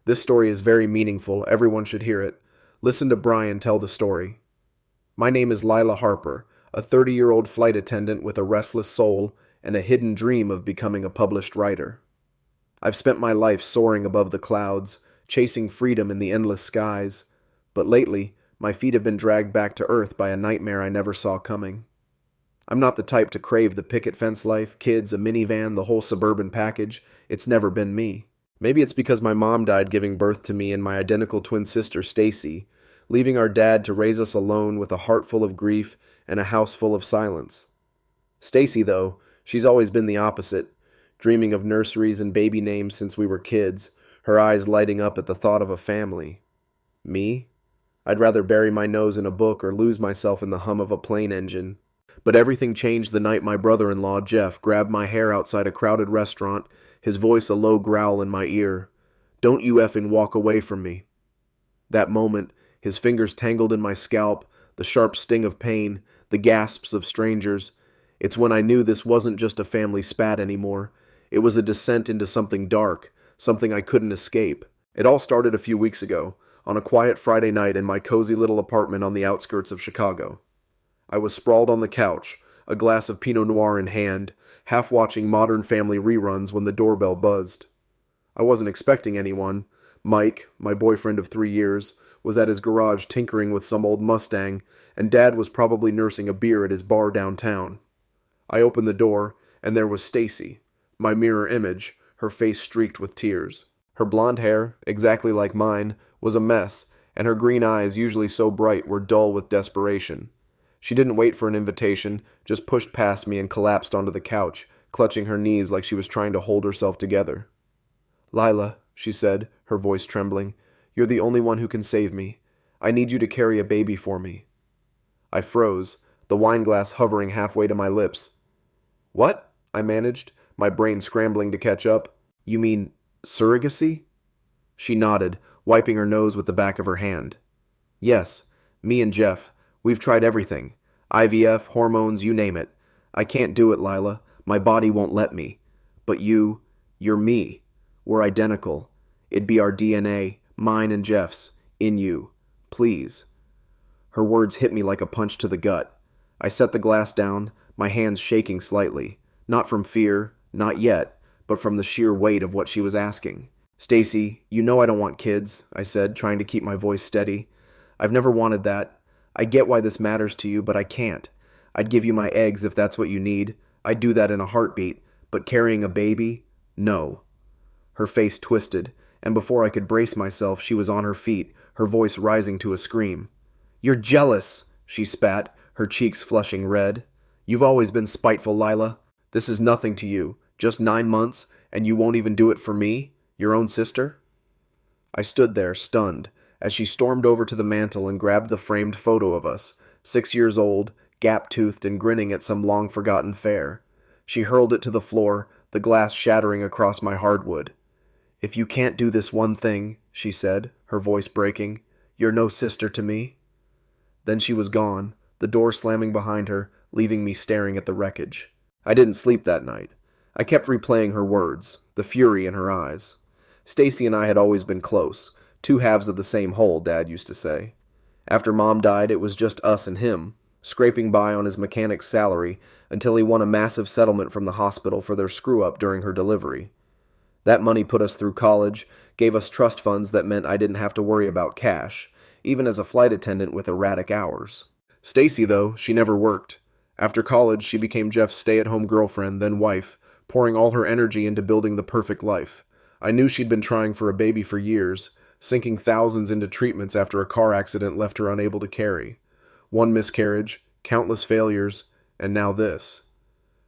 This story is very meaningful. Everyone should hear it. Listen to Brian tell the story. My name is Lila Harper, a 30-year-old flight attendant with a restless soul and a hidden dream of becoming a published writer. I've spent my life soaring above the clouds, chasing freedom in the endless skies, but lately, my feet have been dragged back to earth by a nightmare I never saw coming. I'm not the type to crave the picket fence life, kids, a minivan, the whole suburban package. It's never been me. Maybe it's because my mom died giving birth to me and my identical twin sister, Stacy, leaving our dad to raise us alone with a heart full of grief and a house full of silence. Stacy, though, she's always been the opposite, dreaming of nurseries and baby names since we were kids, her eyes lighting up at the thought of a family. Me? I'd rather bury my nose in a book or lose myself in the hum of a plane engine. But everything changed the night my brother-in-law, Jeff, grabbed my hair outside a crowded restaurant, his voice a low growl in my ear. "Don't you effing walk away from me." That moment, his fingers tangled in my scalp, the sharp sting of pain, the gasps of strangers. It's when I knew this wasn't just a family spat anymore. It was a descent into something dark, something I couldn't escape. It all started a few weeks ago, on a quiet Friday night in my cozy little apartment on the outskirts of Chicago. I was sprawled on the couch, a glass of Pinot Noir in hand, half watching Modern Family reruns when the doorbell buzzed. I wasn't expecting anyone. Mike, my boyfriend of 3 years, was at his garage tinkering with some old Mustang, and Dad was probably nursing a beer at his bar downtown. I opened the door, and there was Stacy, my mirror image, her face streaked with tears. Her blonde hair, exactly like mine, was a mess, and her green eyes, usually so bright, were dull with desperation. She didn't wait for an invitation, just pushed past me and collapsed onto the couch, clutching her knees like she was trying to hold herself together. "Lila," she said, her voice trembling, "you're the only one who can save me. I need you to carry a baby for me." I froze, the wine glass hovering halfway to my lips. "What?" I managed, my brain scrambling to catch up. "You mean surrogacy?" She nodded, wiping her nose with the back of her hand. "Yes, me and Jeff. We've tried everything. IVF, hormones, you name it. I can't do it, Lila. My body won't let me. But you're me. We're identical. It'd be our DNA, mine and Jeff's, in you. Please." Her words hit me like a punch to the gut. I set the glass down, my hands shaking slightly. Not from fear, not yet, but from the sheer weight of what she was asking. "Stacy, you know I don't want kids," I said, trying to keep my voice steady. "I've never wanted that. I get why this matters to you, but I can't. I'd give you my eggs if that's what you need. I'd do that in a heartbeat. But carrying a baby? No." Her face twisted, and before I could brace myself, she was on her feet, her voice rising to a scream. "You're jealous," she spat, her cheeks flushing red. "You've always been spiteful, Lila. This is nothing to you. Just 9 months, and you won't even do it for me? Your own sister?" I stood there, stunned, as she stormed over to the mantel and grabbed the framed photo of us, 6 years old, gap-toothed and grinning at some long-forgotten fare. She hurled it to the floor, the glass shattering across my hardwood. "If you can't do this one thing," she said, her voice breaking, "you're no sister to me." Then she was gone, the door slamming behind her, leaving me staring at the wreckage. I didn't sleep that night. I kept replaying her words, the fury in her eyes. Stacy and I had always been close. Two halves of the same whole, Dad used to say. After Mom died, it was just us and him, scraping by on his mechanic's salary until he won a massive settlement from the hospital for their screw-up during her delivery. That money put us through college, gave us trust funds that meant I didn't have to worry about cash, even as a flight attendant with erratic hours. Stacy, though, she never worked. After college, she became Jeff's stay-at-home girlfriend, then wife, pouring all her energy into building the perfect life. I knew she'd been trying for a baby for years, sinking thousands into treatments after a car accident left her unable to carry. One miscarriage, countless failures, and now this.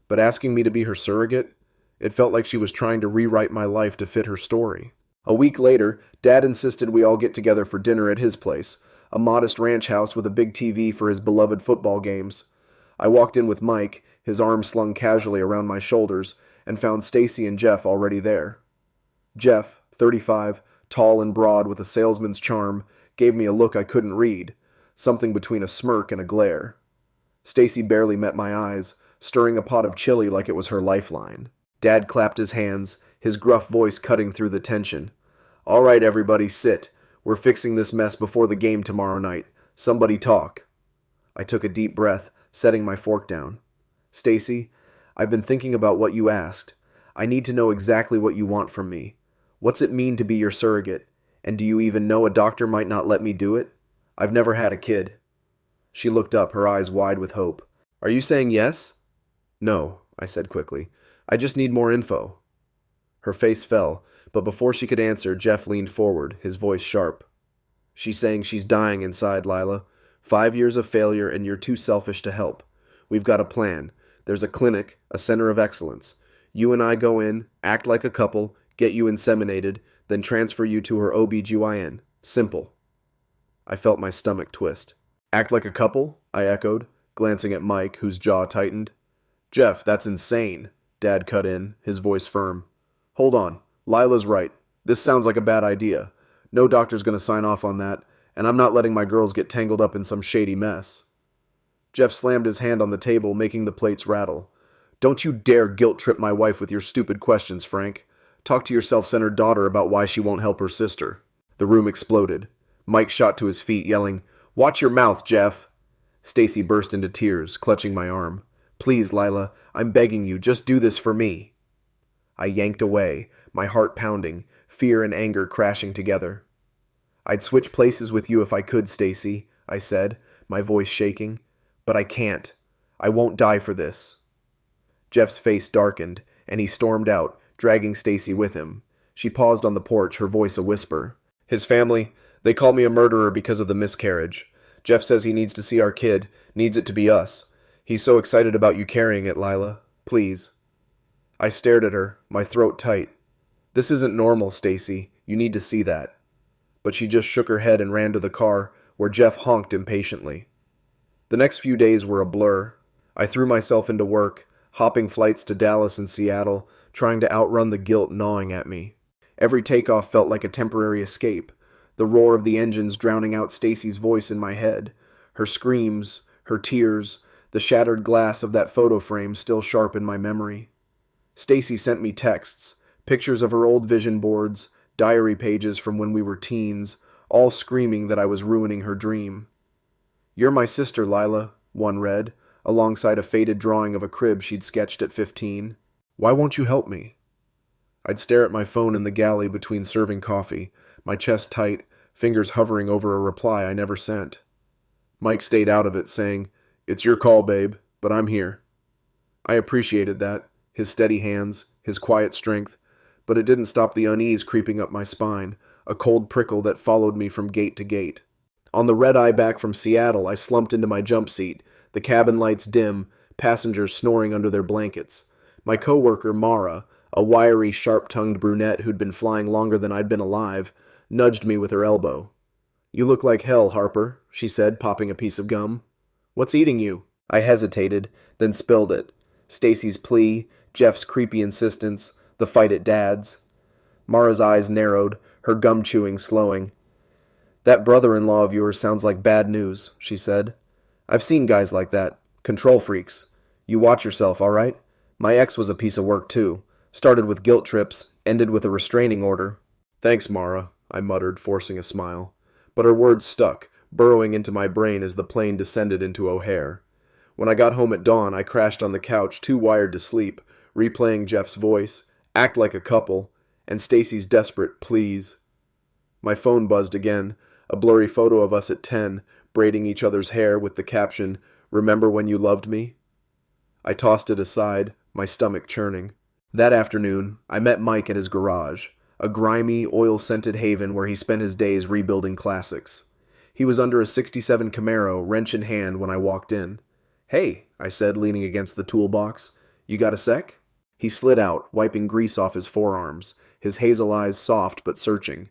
But asking me to be her surrogate? It felt like she was trying to rewrite my life to fit her story. A week later, Dad insisted we all get together for dinner at his place, a modest ranch house with a big TV for his beloved football games. I walked in with Mike, his arms slung casually around my shoulders, and found Stacy and Jeff already there. Jeff, 35, tall and broad with a salesman's charm, gave me a look I couldn't read, something between a smirk and a glare. Stacy barely met my eyes, stirring a pot of chili like it was her lifeline. Dad clapped his hands, his gruff voice cutting through the tension. All right, everybody, sit. We're fixing this mess before the game tomorrow night. Somebody talk. I took a deep breath, setting my fork down. Stacy, I've been thinking about what you asked. I need to know exactly what you want from me. What's it mean to be your surrogate? And do you even know a doctor might not let me do it? I've never had a kid. She looked up, her eyes wide with hope. Are you saying yes? No, I said quickly. I just need more info. Her face fell, but before she could answer, Jeff leaned forward, his voice sharp. She's saying she's dying inside, Lila. 5 years of failure and you're too selfish to help. We've got a plan. There's a clinic, a center of excellence. You and I go in, act like a couple, get you inseminated, then transfer you to her OBGYN. Simple. I felt my stomach twist. Act like a couple? I echoed, glancing at Mike, whose jaw tightened. Jeff, that's insane, Dad cut in, his voice firm. Hold on. Lila's right. This sounds like a bad idea. No doctor's going to sign off on that, and I'm not letting my girls get tangled up in some shady mess. Jeff slammed his hand on the table, making the plates rattle. Don't you dare guilt-trip my wife with your stupid questions, Frank. Talk to your self-centered daughter about why she won't help her sister. The room exploded. Mike shot to his feet, yelling, Watch your mouth, Jeff. Stacy burst into tears, clutching my arm. Please, Lila, I'm begging you, just do this for me. I yanked away, my heart pounding, fear and anger crashing together. I'd switch places with you if I could, Stacy, I said, my voice shaking. But I can't. I won't die for this. Jeff's face darkened, and he stormed out, dragging Stacy with him. She paused on the porch, her voice a whisper. His family, they call me a murderer because of the miscarriage. Jeff says he needs to see our kid, needs it to be us. He's so excited about you carrying it, Lila. Please. I stared at her, my throat tight. This isn't normal, Stacy. You need to see that. But she just shook her head and ran to the car, where Jeff honked impatiently. The next few days were a blur. I threw myself into work, hopping flights to Dallas and Seattle, trying to outrun the guilt gnawing at me. Every takeoff felt like a temporary escape, the roar of the engines drowning out Stacy's voice in my head, her screams, her tears, the shattered glass of that photo frame still sharp in my memory. Stacy sent me texts, pictures of her old vision boards, diary pages from when we were teens, all screaming that I was ruining her dream. You're my sister, Lila, one read, alongside a faded drawing of a crib she'd sketched at 15. Why won't you help me? I'd stare at my phone in the galley between serving coffee, my chest tight, fingers hovering over a reply I never sent. Mike stayed out of it, saying, It's your call, babe, but I'm here. I appreciated that, his steady hands, his quiet strength, but it didn't stop the unease creeping up my spine, a cold prickle that followed me from gate to gate. On the red-eye back from Seattle, I slumped into my jump seat, the cabin lights dim, passengers snoring under their blankets. My coworker, Mara, a wiry, sharp-tongued brunette who'd been flying longer than I'd been alive, nudged me with her elbow. You look like hell, Harper, she said, popping a piece of gum. What's eating you? I hesitated, then spilled it. Stacy's plea, Jeff's creepy insistence, the fight at Dad's. Mara's eyes narrowed, her gum chewing slowing. That brother-in-law of yours sounds like bad news, she said. I've seen guys like that. Control freaks. You watch yourself, all right? My ex was a piece of work, too. Started with guilt trips, ended with a restraining order. Thanks, Mara, I muttered, forcing a smile. But her words stuck, burrowing into my brain as the plane descended into O'Hare. When I got home at dawn, I crashed on the couch, too wired to sleep, replaying Jeff's voice, act like a couple, and Stacy's desperate please. My phone buzzed again, a blurry photo of us at 10, braiding each other's hair with the caption, Remember when you loved me? I tossed it aside, my stomach churning. That afternoon, I met Mike at his garage, a grimy, oil-scented haven where he spent his days rebuilding classics. He was under a '67 Camaro, wrench in hand, when I walked in. Hey, I said, leaning against the toolbox. You got a sec? He slid out, wiping grease off his forearms, his hazel eyes soft but searching.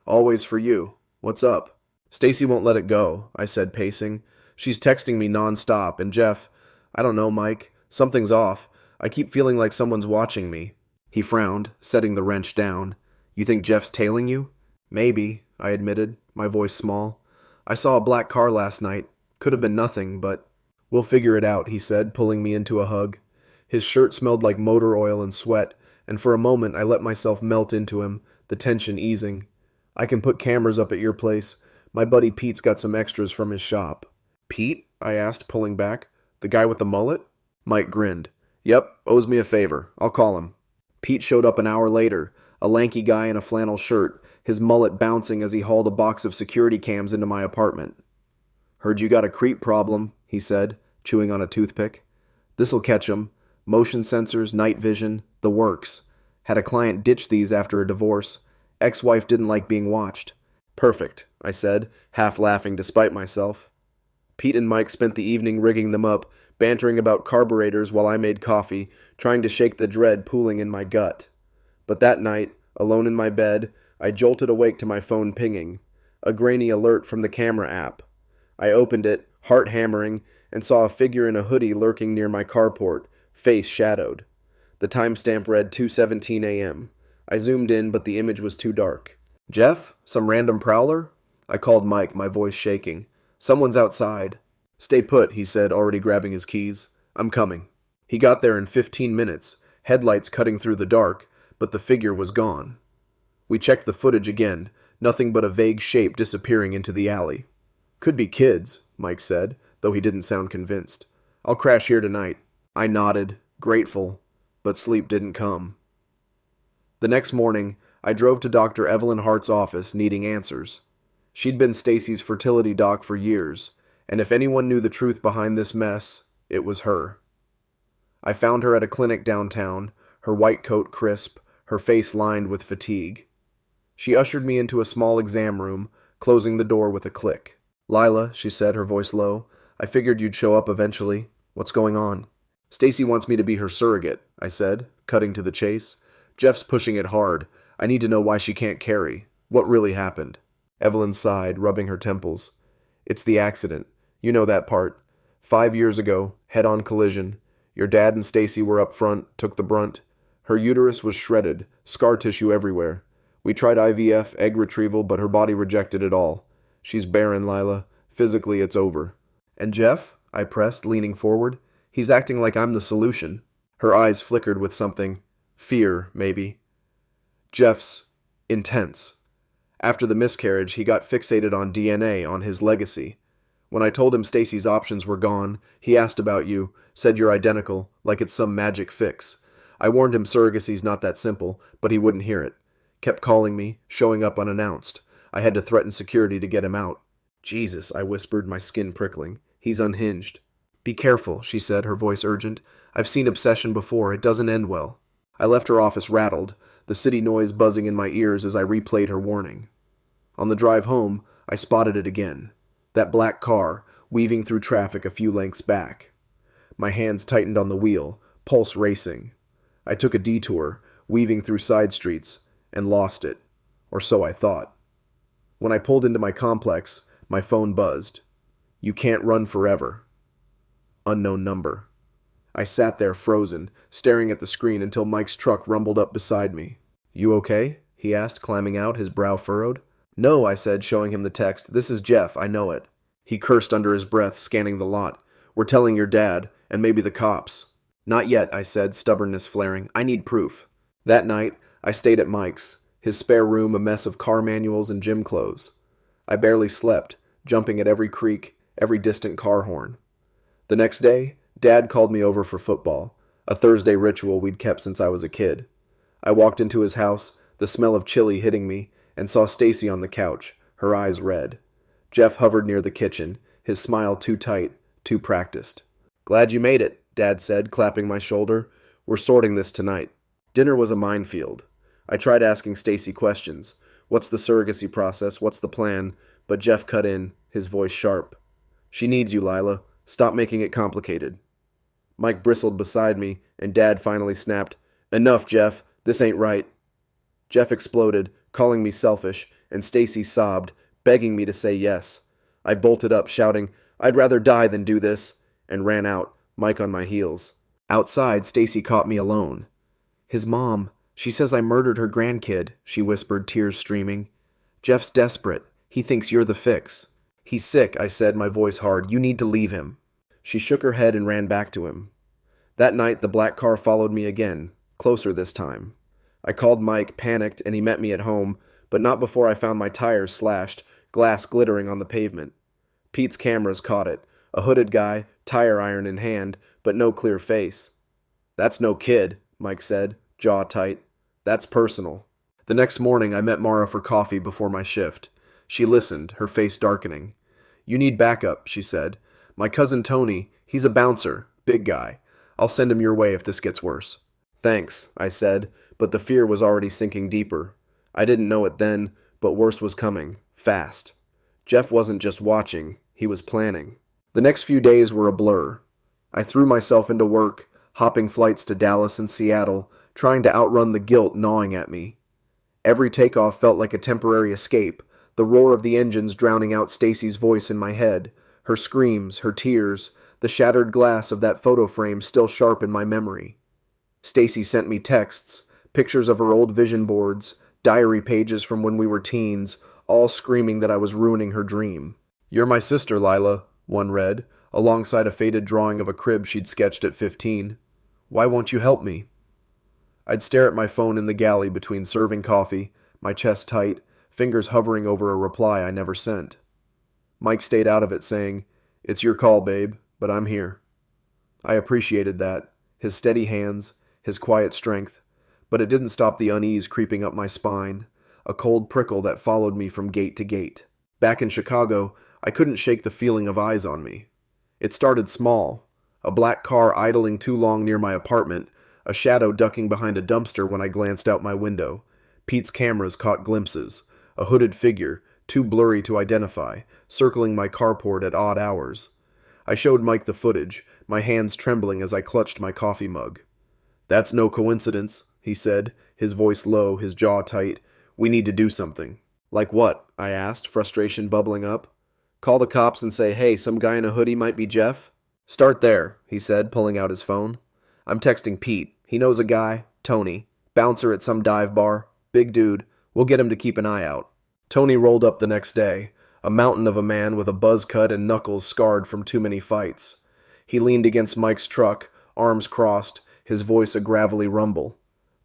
Always for you. What's up? Stacy won't let it go, I said, pacing. She's texting me nonstop, and Jeff, I don't know, Mike. Something's off. I keep feeling like someone's watching me. He frowned, setting the wrench down. You think Jeff's tailing you? Maybe, I admitted, my voice small. I saw a black car last night. Could have been nothing, but... We'll figure it out, he said, pulling me into a hug. His shirt smelled like motor oil and sweat, and for a moment I let myself melt into him, the tension easing. I can put cameras up at your place. My buddy Pete's got some extras from his shop. Pete? I asked, pulling back. The guy with the mullet? Mike grinned. Yep, owes me a favor. I'll call him. Pete showed up an hour later, a lanky guy in a flannel shirt, his mullet bouncing as he hauled a box of security cams into my apartment. Heard you got a creep problem, he said, chewing on a toothpick. This'll catch 'em. Motion sensors, night vision, the works. Had a client ditch these after a divorce. Ex-wife didn't like being watched. Perfect, I said, half laughing despite myself. Pete and Mike spent the evening rigging them up, bantering about carburetors while I made coffee, trying to shake the dread pooling in my gut. But that night, alone in my bed, I jolted awake to my phone pinging. A grainy alert from the camera app. I opened it, heart hammering, and saw a figure in a hoodie lurking near my carport, face shadowed. The timestamp read 2:17 a.m. I zoomed in, but the image was too dark. Jeff? Some random prowler? I called Mike, my voice shaking. Someone's outside. Stay put, he said, already grabbing his keys. I'm coming. He got there in 15 minutes, headlights cutting through the dark, but the figure was gone. We checked the footage again, nothing but a vague shape disappearing into the alley. Could be kids, Mike said, though he didn't sound convinced. I'll crash here tonight. I nodded, grateful, but sleep didn't come. The next morning, I drove to Dr. Evelyn Hart's office needing answers. She'd been Stacy's fertility doc for years, and if anyone knew the truth behind this mess, it was her. I found her at a clinic downtown, her white coat crisp, her face lined with fatigue. She ushered me into a small exam room, closing the door with a click. Lila, she said, her voice low, I figured you'd show up eventually. What's going on? Stacy wants me to be her surrogate, I said, cutting to the chase. Jeff's pushing it hard. I need to know why she can't carry. What really happened? Evelyn sighed, rubbing her temples. It's the accident. You know that part. 5 years ago, head-on collision. Your dad and Stacy were up front, took the brunt. Her uterus was shredded, scar tissue everywhere. We tried IVF, egg retrieval, but her body rejected it all. She's barren, Lila. Physically, it's over. And Jeff? I pressed, leaning forward. He's acting like I'm the solution. Her eyes flickered with something. Fear, maybe. Jeff's intense. After the miscarriage, he got fixated on DNA, on his legacy. When I told him Stacy's options were gone, he asked about you, said you're identical, like it's some magic fix. I warned him surrogacy's not that simple, but he wouldn't hear it. Kept calling me, showing up unannounced. I had to threaten security to get him out. Jesus, I whispered, my skin prickling. He's unhinged. Be careful, she said, her voice urgent. I've seen obsession before. It doesn't end well. I left her office rattled, the city noise buzzing in my ears as I replayed her warning. On the drive home, I spotted it again. That black car, weaving through traffic a few lengths back. My hands tightened on the wheel, pulse racing. I took a detour, weaving through side streets, and lost it. Or so I thought. When I pulled into my complex, my phone buzzed. You can't run forever. Unknown number. I sat there frozen, staring at the screen until Mike's truck rumbled up beside me. You okay? He asked, climbing out, his brow furrowed. No, I said, showing him the text. This is Jeff, I know it. He cursed under his breath, scanning the lot. We're telling your dad, and maybe the cops. Not yet, I said, stubbornness flaring. I need proof. That night, I stayed at Mike's, his spare room a mess of car manuals and gym clothes. I barely slept, jumping at every creak, every distant car horn. The next day, Dad called me over for football, a Thursday ritual we'd kept since I was a kid. I walked into his house, the smell of chili hitting me, and saw Stacy on the couch, her eyes red. Jeff hovered near the kitchen, his smile too tight, too practiced. Glad you made it, Dad said, clapping my shoulder. We're sorting this tonight. Dinner was a minefield. I tried asking Stacy questions. What's the surrogacy process? What's the plan? But Jeff cut in, his voice sharp. She needs you, Lila. Stop making it complicated. Mike bristled beside me, and Dad finally snapped, Enough, Jeff. This ain't right. Jeff exploded, calling me selfish, and Stacy sobbed, begging me to say yes. I bolted up, shouting, I'd rather die than do this, and ran out, Mike on my heels. Outside, Stacy caught me alone. His mom, she says I murdered her grandkid, she whispered, tears streaming. Jeff's desperate. He thinks you're the fix. He's sick, I said, my voice hard. You need to leave him. She shook her head and ran back to him. That night, the black car followed me again, closer this time. I called Mike, panicked, and he met me at home, but not before I found my tires slashed, glass glittering on the pavement. Pete's cameras caught it, a hooded guy, tire iron in hand, but no clear face. "That's no kid," Mike said, jaw tight. "That's personal." The next morning I met Mara for coffee before my shift. She listened, her face darkening. "You need backup," she said. "My cousin Tony, he's a bouncer, big guy. I'll send him your way if this gets worse." "Thanks," I said, but the fear was already sinking deeper. I didn't know it then, but worse was coming, fast. Jeff wasn't just watching, he was planning. The next few days were a blur. I threw myself into work, hopping flights to Dallas and Seattle, trying to outrun the guilt gnawing at me. Every takeoff felt like a temporary escape, the roar of the engines drowning out Stacy's voice in my head, her screams, her tears, the shattered glass of that photo frame still sharp in my memory. Stacy sent me texts, pictures of her old vision boards, diary pages from when we were teens, all screaming that I was ruining her dream. "You're my sister, Lila," one read, alongside a faded drawing of a crib she'd sketched at 15. "Why won't you help me?" I'd stare at my phone in the galley between serving coffee, my chest tight, fingers hovering over a reply I never sent. Mike stayed out of it, saying, "It's your call, babe, but I'm here." I appreciated that, his steady hands, his quiet strength, but it didn't stop the unease creeping up my spine, a cold prickle that followed me from gate to gate. Back in Chicago, I couldn't shake the feeling of eyes on me. It started small, a black car idling too long near my apartment, a shadow ducking behind a dumpster when I glanced out my window. Pete's cameras caught glimpses, a hooded figure, too blurry to identify, circling my carport at odd hours. I showed Mike the footage, my hands trembling as I clutched my coffee mug. "That's no coincidence," he said, his voice low, his jaw tight. "We need to do something." "Like what?" I asked, frustration bubbling up. "Call the cops and say, hey, some guy in a hoodie might be Jeff?" "Start there," he said, pulling out his phone. "I'm texting Pete. He knows a guy, Tony, bouncer at some dive bar, big dude. We'll get him to keep an eye out." Tony rolled up the next day, a mountain of a man with a buzz cut and knuckles scarred from too many fights. He leaned against Mike's truck, arms crossed, his voice a gravelly rumble.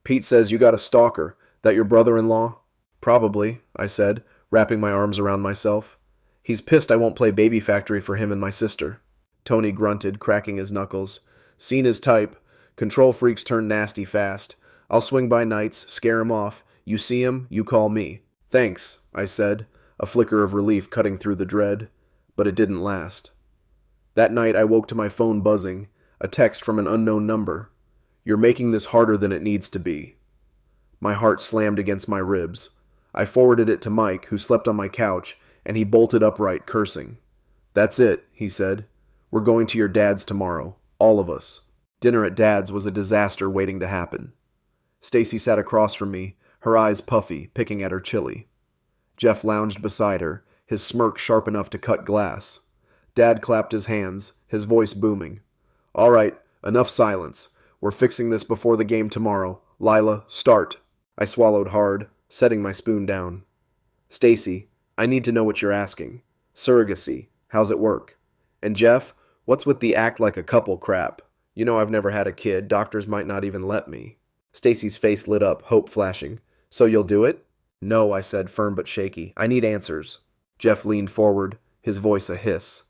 "Pete says you got a stalker. That your brother-in-law?" "Probably," I said, wrapping my arms around myself. "He's pissed I won't play Baby Factory for him and my sister." Tony grunted, cracking his knuckles. "Seen his type. Control freaks turn nasty fast. I'll swing by nights, scare him off. You see him, you call me." "Thanks," I said, a flicker of relief cutting through the dread. But it didn't last. That night I woke to my phone buzzing, a text from an unknown number. "You're making this harder than it needs to be." My heart slammed against my ribs. I forwarded it to Mike, who slept on my couch, and he bolted upright, cursing. "That's it," he said. "We're going to your dad's tomorrow. All of us." Dinner at Dad's was a disaster waiting to happen. Stacy sat across from me, her eyes puffy, picking at her chili. Jeff lounged beside her, his smirk sharp enough to cut glass. Dad clapped his hands, his voice booming. "All right, enough silence. We're fixing this before the game tomorrow. Lila, start." I swallowed hard, setting my spoon down. "Stacy, I need to know what you're asking. Surrogacy, how's it work? And Jeff, what's with the act like a couple crap? You know I've never had a kid, doctors might not even let me." Stacy's face lit up, hope flashing. "So you'll do it?" "No," I said, firm but shaky. "I need answers." Jeff leaned forward, his voice a hiss.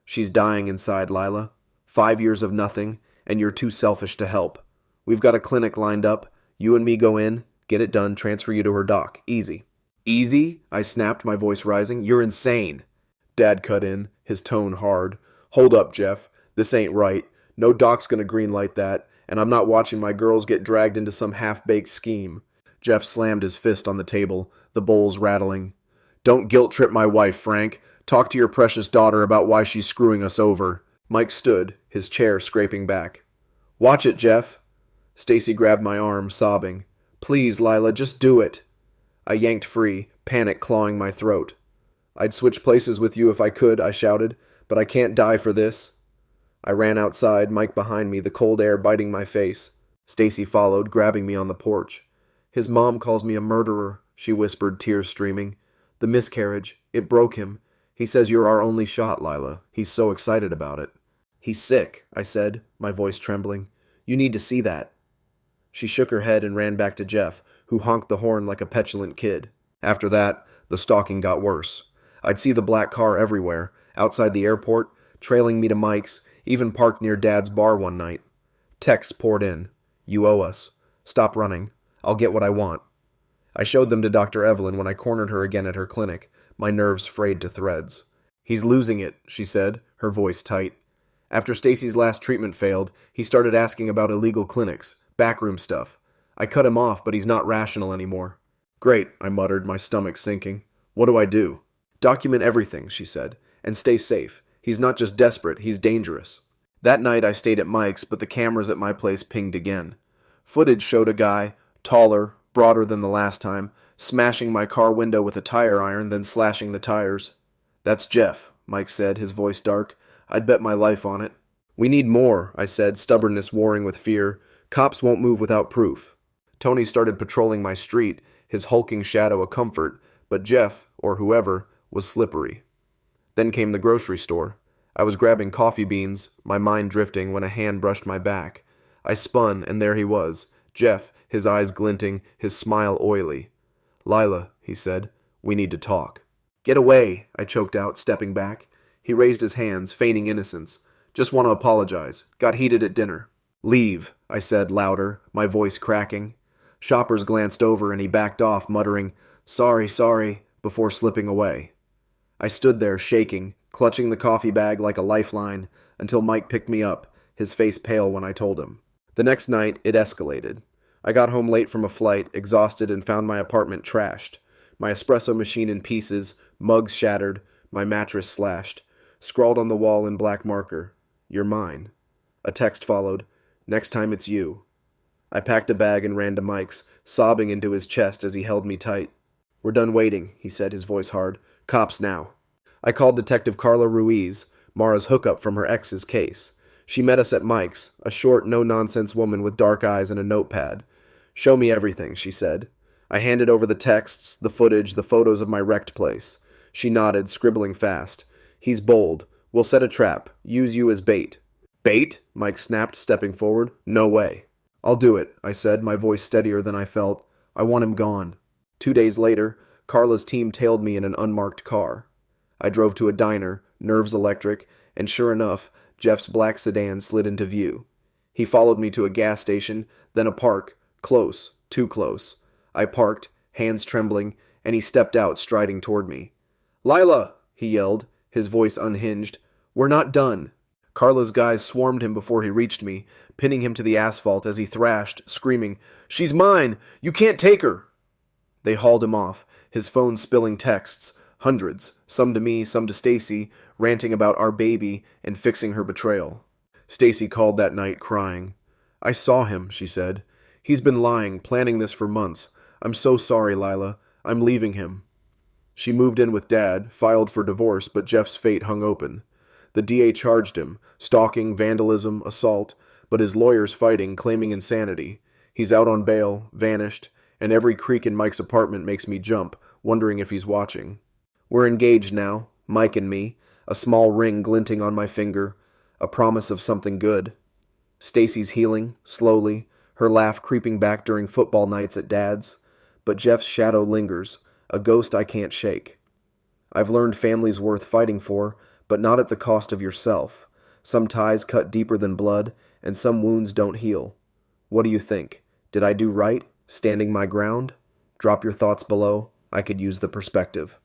"She's dying inside, Lila. 5 years of nothing, and you're too selfish to help. We've got a clinic lined up. You and me go in, get it done, transfer you to her doc. Easy." "Easy?" I snapped, my voice rising. "You're insane." Dad cut in, his tone hard. "Hold up, Jeff. This ain't right. No doc's gonna greenlight that, and I'm not watching my girls get dragged into some half-baked scheme." Jeff slammed his fist on the table, the bowls rattling. "Don't guilt-trip my wife, Frank. Talk to your precious daughter about why she's screwing us over." Mike stood, his chair scraping back. "Watch it, Jeff." Stacy grabbed my arm, sobbing. "Please, Lila, just do it." I yanked free, panic clawing my throat. "I'd switch places with you if I could," I shouted, "but I can't die for this." I ran outside, Mike behind me, the cold air biting my face. Stacy followed, grabbing me on the porch. "His mom calls me a murderer," she whispered, tears streaming. "The miscarriage, it broke him. He says you're our only shot, Lila. He's so excited about it." "He's sick," I said, my voice trembling. "You need to see that." She shook her head and ran back to Jeff, who honked the horn like a petulant kid. After that, the stalking got worse. I'd see the black car everywhere, outside the airport, trailing me to Mike's, even parked near Dad's bar one night. Texts poured in. "You owe us. Stop running. I'll get what I want." I showed them to Dr. Evelyn when I cornered her again at her clinic, my nerves frayed to threads. "He's losing it," she said, her voice tight. After Stacy's last treatment failed, he started asking about illegal clinics, backroom stuff. I cut him off, but he's not rational anymore. "Great," I muttered, my stomach sinking. "What do I do?" "Document everything," she said, "and stay safe. He's not just desperate, he's dangerous." That night I stayed at Mike's, but the cameras at my place pinged again. Footage showed a guy, taller, broader than the last time, smashing my car window with a tire iron, then slashing the tires. "That's Jeff," Mike said, his voice dark. "I'd bet my life on it." "We need more," I said, stubbornness warring with fear. "Cops won't move without proof." Tony started patrolling my street, his hulking shadow a comfort, but Jeff, or whoever, was slippery. Then came the grocery store. I was grabbing coffee beans, my mind drifting, when a hand brushed my back. I spun, and there he was, Jeff, his eyes glinting, his smile oily. "Lila," he said, "we need to talk." "Get away," I choked out, stepping back. He raised his hands, feigning innocence. "Just want to apologize. Got heated at dinner." "Leave," I said, louder, my voice cracking. Shoppers glanced over, and he backed off, muttering, "Sorry, sorry," before slipping away. I stood there, shaking, clutching the coffee bag like a lifeline, until Mike picked me up, his face pale when I told him. The next night, it escalated. I got home late from a flight, exhausted, and found my apartment trashed. My espresso machine in pieces, mugs shattered, my mattress slashed. Scrawled on the wall in black marker, "You're mine." A text followed, "Next time it's you." I packed a bag and ran to Mike's, sobbing into his chest as he held me tight. "We're done waiting," he said, his voice hard. "Cops now." I called Detective Carla Ruiz, Mara's hookup from her ex's case. She met us at Mike's, a short, no-nonsense woman with dark eyes and a notepad. "Show me everything," she said. I handed over the texts, the footage, the photos of my wrecked place. She nodded, scribbling fast. "He's bold. We'll set a trap. Use you as bait." "Bait?" Mike snapped, stepping forward. "No way." "I'll do it," I said, my voice steadier than I felt. "I want him gone." 2 days later, Carla's team tailed me in an unmarked car. I drove to a diner, nerves electric, and sure enough, Jeff's black sedan slid into view. He followed me to a gas station, then a park, close, too close. I parked, hands trembling, and he stepped out, striding toward me. "Lila!" he yelled, his voice unhinged. "We're not done." Carla's guys swarmed him before he reached me, pinning him to the asphalt as he thrashed, screaming, "She's mine! You can't take her!" They hauled him off, his phone spilling texts, hundreds, some to me, some to Stacy, ranting about our baby and fixing her betrayal. Stacy called that night, crying. "I saw him," she said. "He's been lying, planning this for months. I'm so sorry, Lila. I'm leaving him." She moved in with Dad, filed for divorce, but Jeff's fate hung open. The DA charged him, stalking, vandalism, assault, but his lawyer's fighting, claiming insanity. He's out on bail, vanished, and every creak in Mike's apartment makes me jump, wondering if he's watching. We're engaged now, Mike and me, a small ring glinting on my finger, a promise of something good. Stacy's healing, slowly, her laugh creeping back during football nights at Dad's, but Jeff's shadow lingers, a ghost I can't shake. I've learned family's worth fighting for, but not at the cost of yourself. Some ties cut deeper than blood, and some wounds don't heal. What do you think? Did I do right, standing my ground? Drop your thoughts below. I could use the perspective.